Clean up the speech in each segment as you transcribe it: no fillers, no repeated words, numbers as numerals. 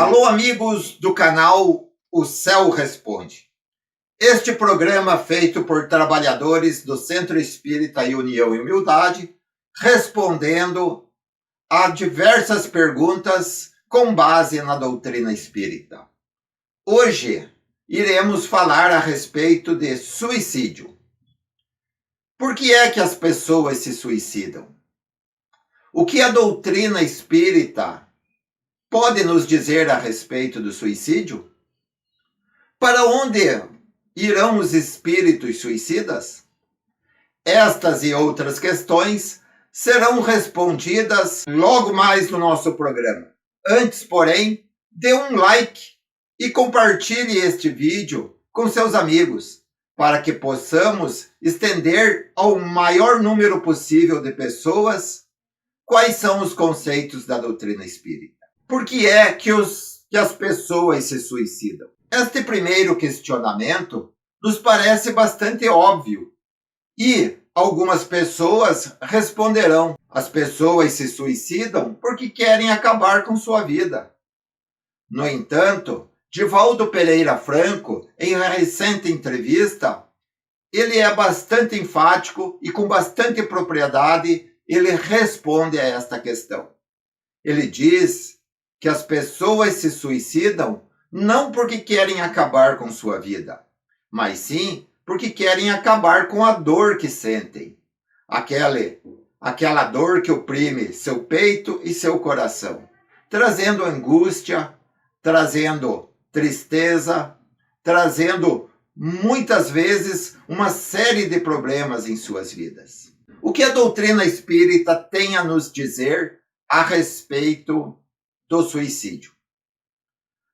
Alô, amigos do canal O Céu Responde. Este programa feito por trabalhadores do Centro Espírita União e Humildade, respondendo a diversas perguntas com base na doutrina espírita. Hoje iremos falar a respeito de suicídio. Por que é que as pessoas se suicidam? O que a doutrina espírita pode nos dizer a respeito do suicídio? Para onde irão os espíritos suicidas? Estas e outras questões serão respondidas logo mais no nosso programa. Antes, porém, dê um like e compartilhe este vídeo com seus amigos, para que possamos estender ao maior número possível de pessoas quais são os conceitos da doutrina espírita. Por que é que as pessoas se suicidam? Este primeiro questionamento nos parece bastante óbvio e algumas pessoas responderão: as pessoas se suicidam porque querem acabar com sua vida. No entanto, Divaldo Pereira Franco, em uma recente entrevista, ele é bastante enfático e com bastante propriedade ele responde a esta questão. Ele diz que as pessoas se suicidam não porque querem acabar com sua vida, mas sim porque querem acabar com a dor que sentem. Aquela dor que oprime seu peito e seu coração, trazendo angústia, trazendo tristeza, trazendo muitas vezes uma série de problemas em suas vidas. O que a doutrina espírita tem a nos dizer a respeito do suicídio?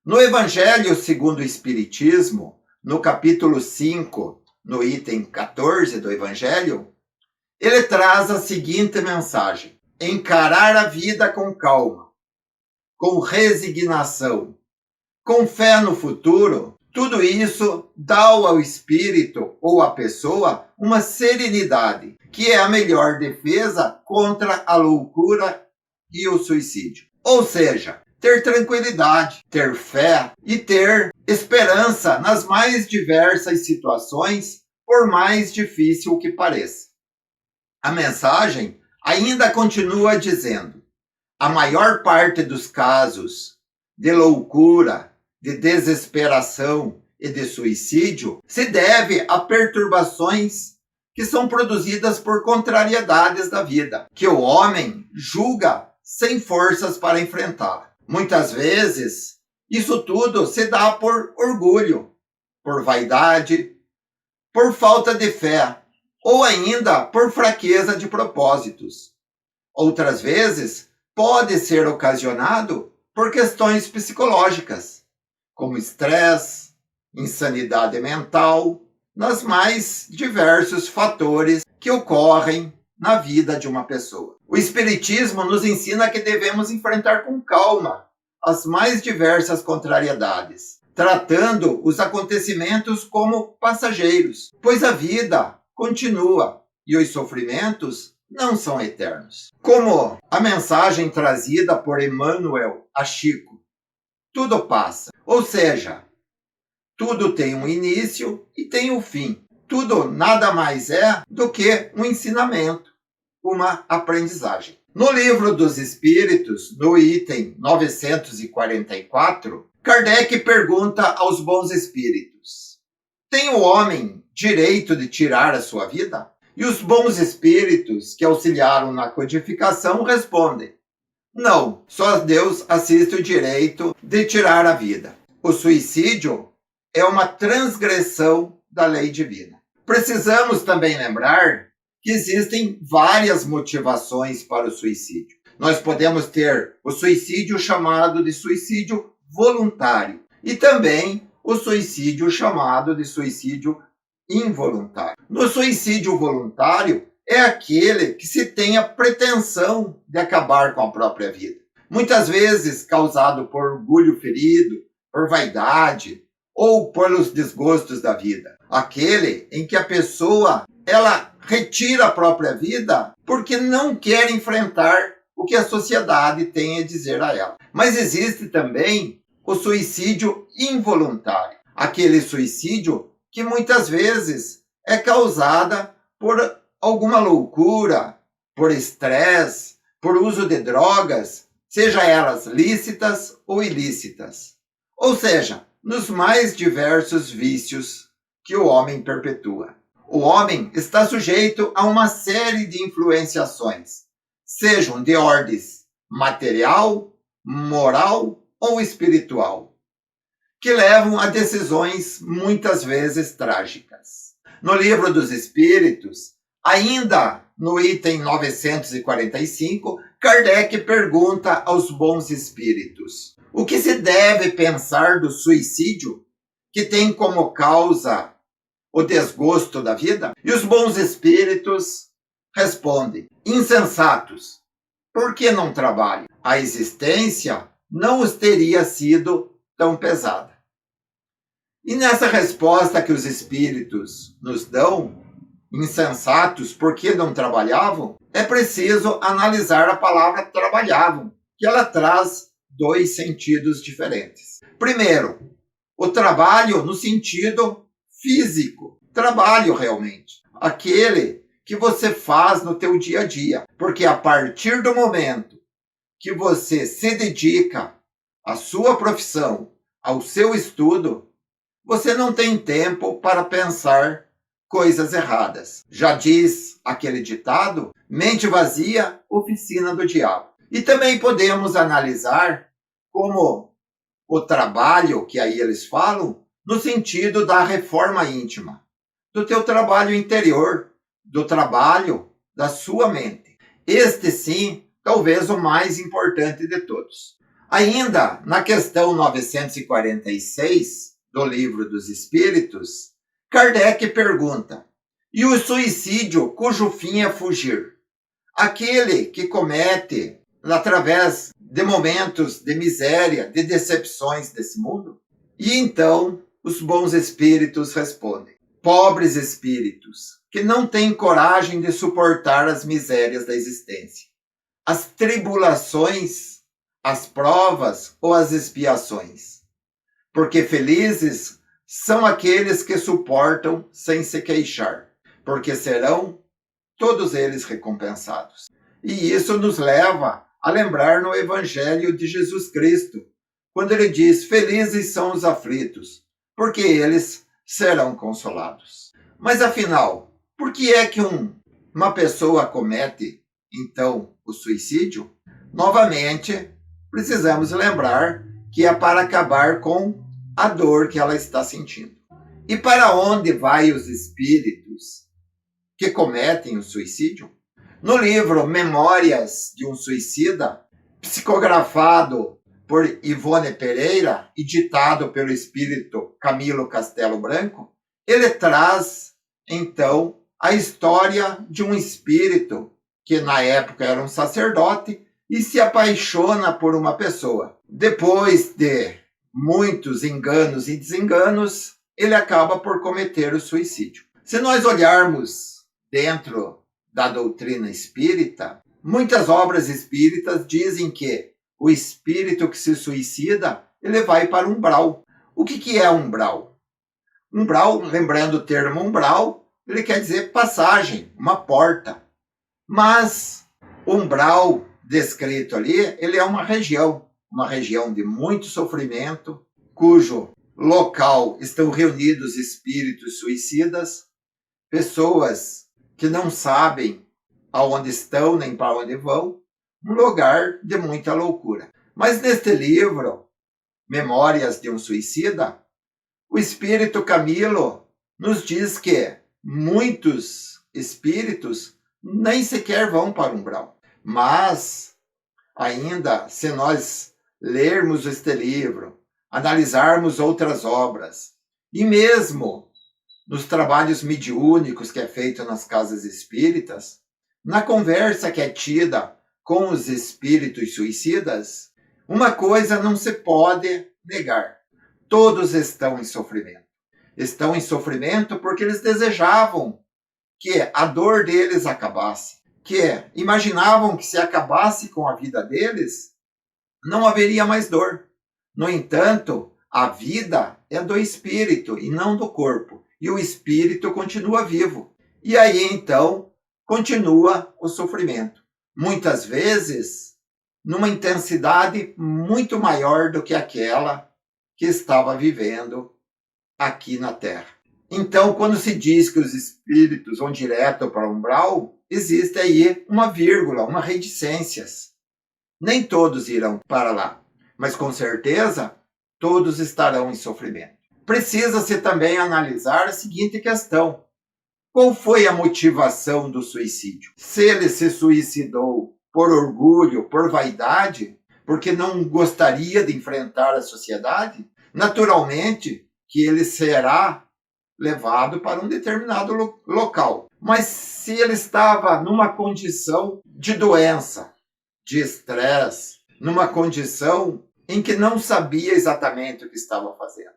No Evangelho segundo o Espiritismo, no capítulo 5, no item 14 do Evangelho, ele traz a seguinte mensagem: encarar a vida com calma, com resignação, com fé no futuro, tudo isso dá ao espírito ou à pessoa uma serenidade, que é a melhor defesa contra a loucura e o suicídio. Ou seja, ter tranquilidade, ter fé e ter esperança nas mais diversas situações, por mais difícil que pareça. A mensagem ainda continua dizendo: a maior parte dos casos de loucura, de desesperação e de suicídio se deve a perturbações que são produzidas por contrariedades da vida, que o homem julga sem forças para enfrentar. Muitas vezes, isso tudo se dá por orgulho, por vaidade, por falta de fé, ou ainda por fraqueza de propósitos. Outras vezes, pode ser ocasionado por questões psicológicas, como estresse, insanidade mental, nos mais diversos fatores que ocorrem na vida de uma pessoa. O Espiritismo nos ensina que devemos enfrentar com calma as mais diversas contrariedades, tratando os acontecimentos como passageiros, pois a vida continua e os sofrimentos não são eternos. Como a mensagem trazida por Emmanuel a Chico: tudo passa. Ou seja, tudo tem um início e tem um fim. Tudo nada mais é do que um ensinamento, uma aprendizagem. No Livro dos Espíritos, no item 944, Kardec pergunta aos bons espíritos: tem o homem direito de tirar a sua vida? E os bons espíritos que auxiliaram na codificação respondem: não, só Deus assiste o direito de tirar a vida. O suicídio é uma transgressão da lei divina. Precisamos também lembrar que existem várias motivações para o suicídio. Nós podemos ter o suicídio chamado de suicídio voluntário e também o suicídio chamado de suicídio involuntário. No suicídio voluntário é aquele que se tem a pretensão de acabar com a própria vida. Muitas vezes causado por orgulho ferido, por vaidade ou pelos desgostos da vida. Aquele em que a pessoa ela retira a própria vida porque não quer enfrentar o que a sociedade tem a dizer a ela. Mas existe também o suicídio involuntário, aquele suicídio que muitas vezes é causada por alguma loucura, por estresse, por uso de drogas, seja elas lícitas ou ilícitas. Ou seja, nos mais diversos vícios que o homem perpetua. O homem está sujeito a uma série de influenciações, sejam de ordens material, moral ou espiritual, que levam a decisões muitas vezes trágicas. No Livro dos Espíritos, ainda no item 945, Kardec pergunta aos bons espíritos: o que se deve pensar do suicídio, que tem como causa o desgosto da vida? E os bons espíritos respondem: insensatos, por que não trabalham? A existência não os teria sido tão pesada. E nessa resposta que os espíritos nos dão, insensatos, por que não trabalhavam? É preciso analisar a palavra trabalhavam, que ela traz dois sentidos diferentes. Primeiro, o trabalho no sentido físico, trabalho realmente, aquele que você faz no teu dia a dia, porque a partir do momento que você se dedica à sua profissão, ao seu estudo, você não tem tempo para pensar coisas erradas. Já diz aquele ditado: mente vazia, oficina do diabo. E também podemos analisar como o trabalho que aí eles falam, no sentido da reforma íntima, do teu trabalho interior, do trabalho da sua mente. Este sim, talvez o mais importante de todos. Ainda na questão 946 do Livro dos Espíritos, Kardec pergunta: e o suicídio cujo fim é fugir? Aquele que comete através de momentos de miséria, de decepções desse mundo? E então os bons espíritos respondem: pobres espíritos, que não têm coragem de suportar as misérias da existência, as tribulações, as provas ou as expiações. Porque felizes são aqueles que suportam sem se queixar, porque serão todos eles recompensados. E isso nos leva a lembrar no Evangelho de Jesus Cristo, quando ele diz: felizes são os aflitos, porque eles serão consolados. Mas afinal, por que é que uma pessoa comete, então, o suicídio? Novamente, precisamos lembrar que é para acabar com a dor que ela está sentindo. E para onde vai os espíritos que cometem o suicídio? No livro Memórias de um Suicida, psicografado por Ivone Pereira e ditado pelo espírito Camilo Castelo Branco, ele traz, então, a história de um espírito que na época era um sacerdote e se apaixona por uma pessoa. Depois de muitos enganos e desenganos, ele acaba por cometer o suicídio. Se nós olharmos dentro da doutrina espírita, muitas obras espíritas dizem que o espírito que se suicida, ele vai para o umbral. O que é umbral? Umbral, lembrando o termo umbral, ele quer dizer passagem, uma porta. Mas o umbral descrito ali, ele é uma região de muito sofrimento, cujo local estão reunidos espíritos suicidas, pessoas que não sabem aonde estão nem para onde vão, um lugar de muita loucura. Mas neste livro, Memórias de um Suicida, o espírito Camilo nos diz que muitos espíritos nem sequer vão para o umbral. Mas, ainda, se nós lermos este livro, analisarmos outras obras, e mesmo nos trabalhos mediúnicos que é feito nas casas espíritas, na conversa que é tida com os espíritos suicidas, uma coisa não se pode negar: todos estão em sofrimento. Estão em sofrimento porque eles desejavam que a dor deles acabasse, que imaginavam que se acabasse com a vida deles, não haveria mais dor. No entanto, a vida é do espírito e não do corpo, e o espírito continua vivo. E aí, então, continua o sofrimento. Muitas vezes, numa intensidade muito maior do que aquela que estava vivendo aqui na Terra. Então, quando se diz que os espíritos vão direto para o umbral, existe aí uma vírgula, uma reticências. Nem todos irão para lá, mas com certeza todos estarão em sofrimento. Precisa-se também analisar a seguinte questão: qual foi a motivação do suicídio? Se ele se suicidou por orgulho, por vaidade, porque não gostaria de enfrentar a sociedade, naturalmente que ele será levado para um determinado local. Mas se ele estava numa condição de doença, de estresse, numa condição em que não sabia exatamente o que estava fazendo,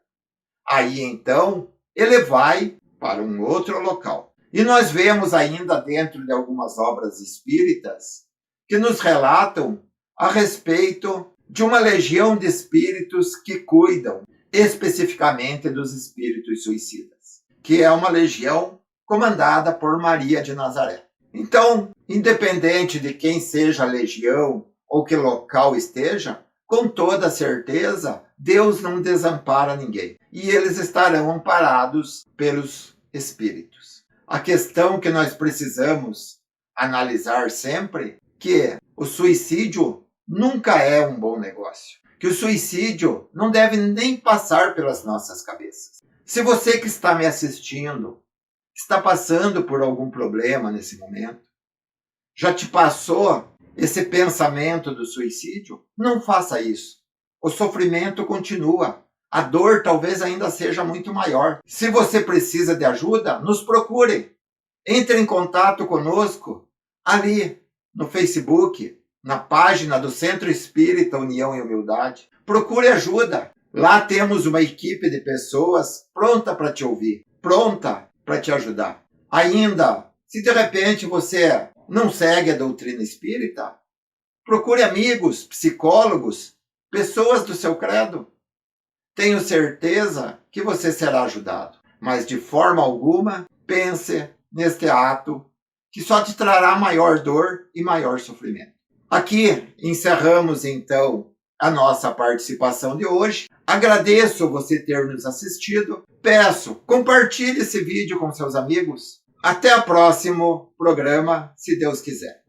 aí então ele vai para um outro local. E nós vemos ainda dentro de algumas obras espíritas que nos relatam a respeito de uma legião de espíritos que cuidam especificamente dos espíritos suicidas, que é uma legião comandada por Maria de Nazaré. Então, independente de quem seja a legião ou que local esteja, com toda certeza, Deus não desampara ninguém. E eles estarão amparados pelos espíritos. A questão que nós precisamos analisar sempre que o suicídio nunca é um bom negócio. Que o suicídio não deve nem passar pelas nossas cabeças. Se você que está me assistindo está passando por algum problema nesse momento, já te passou esse pensamento do suicídio, não faça isso. O sofrimento continua. A dor talvez ainda seja muito maior. Se você precisa de ajuda, nos procure. Entre em contato conosco ali no Facebook, na página do Centro Espírita União e Humildade. Procure ajuda. Lá temos uma equipe de pessoas pronta para te ouvir, pronta para te ajudar. Ainda, se de repente você não segue a doutrina espírita, procure amigos, psicólogos, pessoas do seu credo. Tenho certeza que você será ajudado, mas de forma alguma pense neste ato que só te trará maior dor e maior sofrimento. Aqui encerramos então a nossa participação de hoje. Agradeço você ter nos assistido. Peço, compartilhe esse vídeo com seus amigos. Até o próximo programa, se Deus quiser.